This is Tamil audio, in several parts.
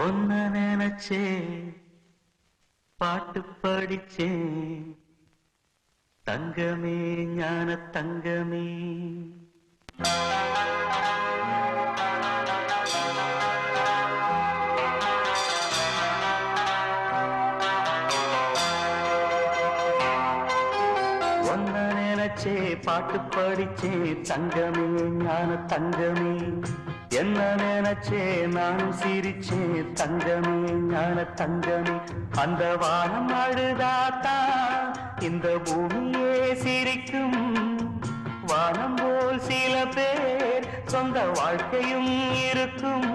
ஒன்ன நினைச்சே பாட்டு படிச்சேன் தங்கமே ஞான தங்கமே. ஒன்ன நினைச்சே பாட்டு படிச்சே தங்கமே ஞான தங்கமே. என்ன நினைச்சே நானும் சிரிச்சே தங்கமே ஞான தங்கமே. அந்த வானம் அழுதாத்தா இந்த பூமியே சிரிக்கும். வானம் போல் சில பேர் சொந்த வாழ்க்கையும் இருக்கும்.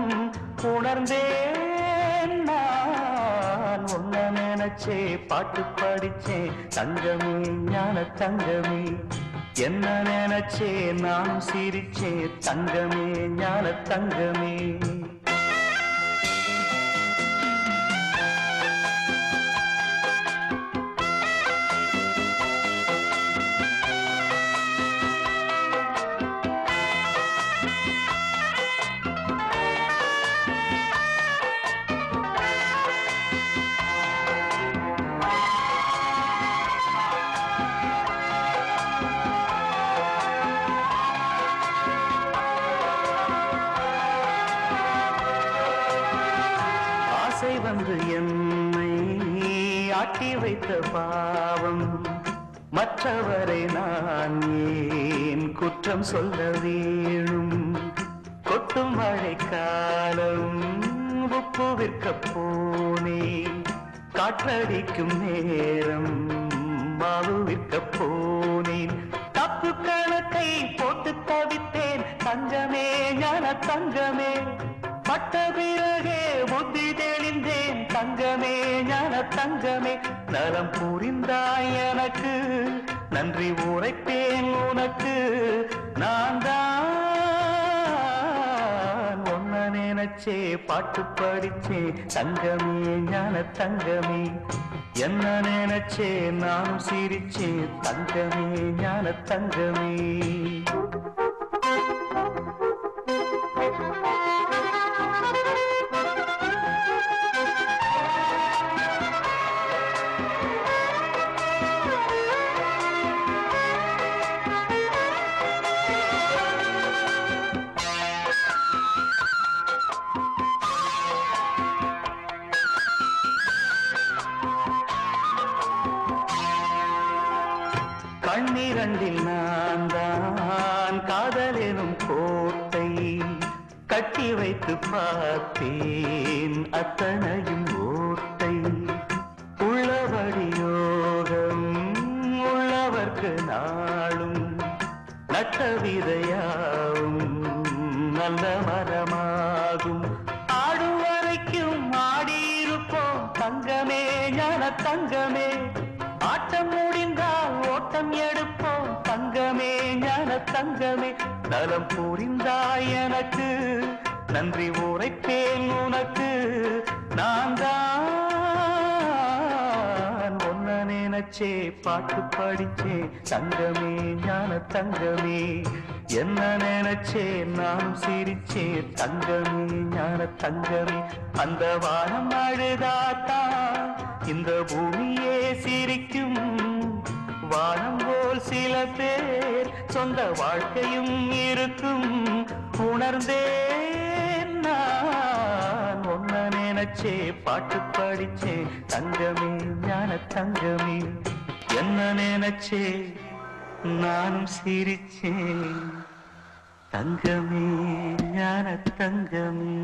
உணர்ந்தேன் நான் ஒன்ன நினைச்சே பாட்டு படிச்சே தங்கமே ஞான தங்கமே. என்ன நினைச்சே நான் சிரிச்சே தங்கமே ஞான தங்கமே. வந்து என்னை ஆட்டி வைத்த பாவம் மற்றவரை நான் ஏன் குற்றம் சொல்ல வேணும். கொட்டும் மழைக்காலம் உப்பு விற்க போனேன். காற்றடிக்கும் நேரம் மாவு விற்க போனேன். தப்பு கணக்கை போட்டு தவித்தேன் தங்கமே ஞான தங்கமே. பட்ட பிறகே புத்தி தெளிந்தேன் தங்கமே ஞான தங்கமே. நலம் புரிந்தாய் எனக்கு நன்றி உரைப்பேன் உனக்கு. நான் தான் ஒன்ன நினைச்சே பாட்டு படிச்சே தங்கமே ஞான தங்கமே. என்ன நினைச்சே நானும் சிரிச்சே தங்கமே ஞான தங்கமே. கண்ணிரண்டில் நான் தான் காதலெனும் கோட்டை கட்டி வைத்து பார்த்தேன் அத்தனையும் ஓட்டை. உள்ளபடி யோகம் உள்ளவர்க்கு நாளும் நட்ட விதையாவும் நல்ல மரமாகும். ஆடும் வரைக்கும் ஆடியிருப்போம் தங்கமே ஞான தங்கமே. ஆட்டம் முடிந்தால் ஓட்டம் எடுப்போம் தங்கமே ஞான தங்கமே. நலம் புரிந்தாய் எனக்கு நன்றி உரைப்பேன் உனக்கு. நான் தான் ஒன்ன நினைச்சே பாட்டு படிச்சே தங்கமே ஞான தங்கமே. என்ன நினைச்சே நானும் சிரிச்சே தங்கமே ஞான தங்கமே. அந்த வானம் அழுதாத்தா இந்த பூமியே சிரிக்கும். வானம் போல் சில பேர் சொந்த வாழ்க்கையும் இருக்கும். உணர்ந்தேன் நான் ஒன்ன நினைச்சே பாட்டு படிச்சே தங்கமே ஞான தங்கமே. என்ன நினைச்சே நானும் சிரிச்சேன் தங்கமே ஞான தங்கமே.